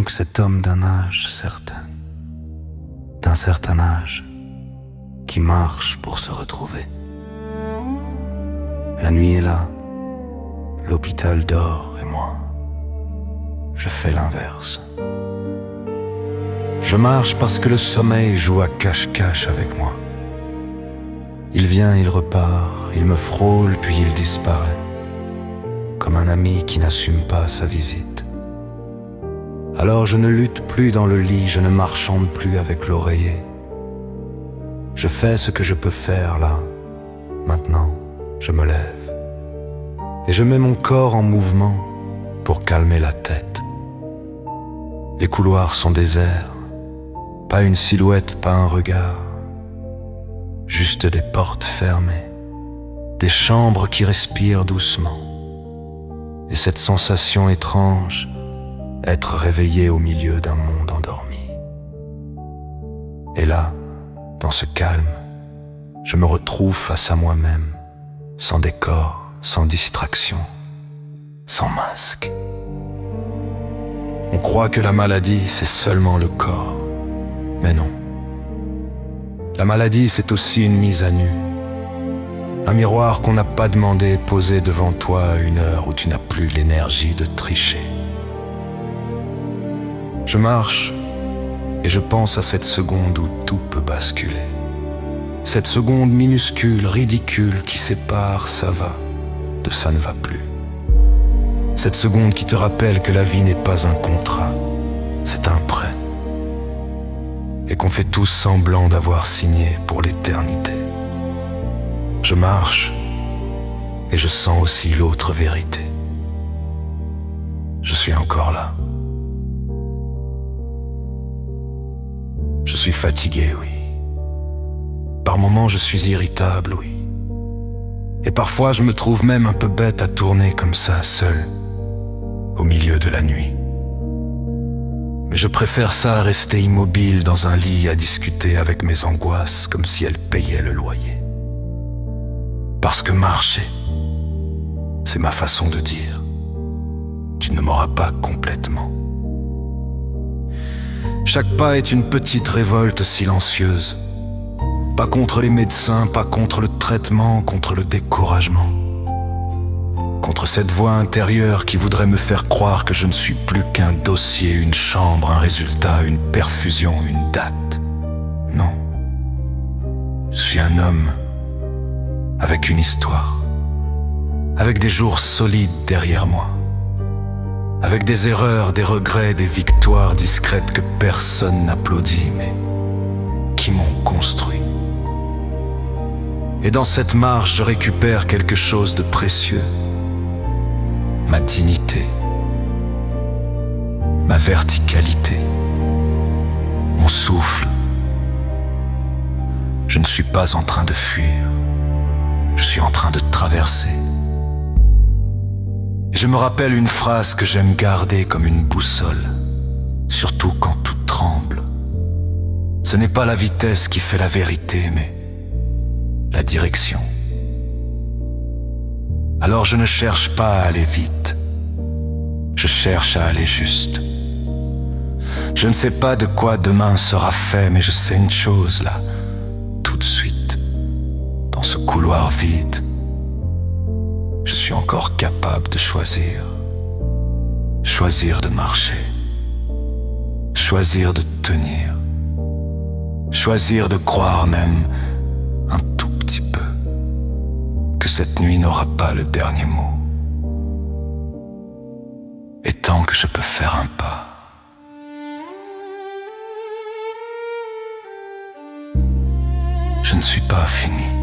donc cet homme d'un âge certain, d'un certain âge, qui marche pour se retrouver. La nuit est là, l'hôpital dort et moi, je fais l'inverse. Je marche parce que le sommeil joue à cache-cache avec moi. Il vient, il repart, il me frôle puis il disparaît, comme un ami qui n'assume pas sa visite. Alors je ne lutte plus dans le lit, je ne marchande plus avec l'oreiller. Je fais ce que je peux faire là, maintenant, je me lève. Et je mets mon corps en mouvement pour calmer la tête. Les couloirs sont déserts, pas une silhouette, pas un regard. Juste des portes fermées, des chambres qui respirent doucement. Et cette sensation étrange, être réveillé au milieu d'un monde endormi. Et là, dans ce calme, je me retrouve face à moi-même, sans décor, sans distraction, sans masque. On croit que la maladie, c'est seulement le corps, mais non. La maladie, c'est aussi une mise à nu. Un miroir qu'on n'a pas demandé posé devant toi à une heure où tu n'as plus l'énergie de tricher. Je marche et je pense à cette seconde où tout peut basculer. Cette seconde minuscule, ridicule qui sépare ça va de ça ne va plus. Cette seconde qui te rappelle que la vie n'est pas un contrat, c'est un prêt. Et qu'on fait tous semblant d'avoir signé pour l'éternité. Je marche et je sens aussi l'autre vérité. Je suis encore là. Je suis fatigué, oui. Par moments, je suis irritable, oui. Et parfois, je me trouve même un peu bête à tourner comme ça, seul, au milieu de la nuit. Mais je préfère ça à rester immobile dans un lit à discuter avec mes angoisses comme si elles payaient le loyer. Parce que marcher, c'est ma façon de dire, tu ne m'auras pas complètement. Chaque pas est une petite révolte silencieuse. Pas contre les médecins, pas contre le traitement, contre le découragement. Contre cette voix intérieure qui voudrait me faire croire que je ne suis plus qu'un dossier, une chambre, un résultat, une perfusion, une date. Non. Je suis un homme avec une histoire, avec des jours solides derrière moi, avec des erreurs, des regrets, des victoires discrètes que personne n'applaudit, mais qui m'ont construit. Et dans cette marche, je récupère quelque chose de précieux. Ma dignité, ma verticalité, mon souffle. Je ne suis pas en train de fuir, je suis en train de traverser. Et je me rappelle une phrase que j'aime garder comme une boussole, surtout quand tout tremble. Ce n'est pas la vitesse qui fait la vérité, mais la direction. Alors je ne cherche pas à aller vite, je cherche à aller juste. Je ne sais pas de quoi demain sera fait, mais je sais une chose là, tout de suite, dans ce couloir vide, je suis encore capable de choisir. Choisir de marcher, choisir de tenir, choisir de croire même un tout petit peu que cette nuit n'aura pas le dernier mot. Et tant que je peux faire un pas, je ne suis pas fini.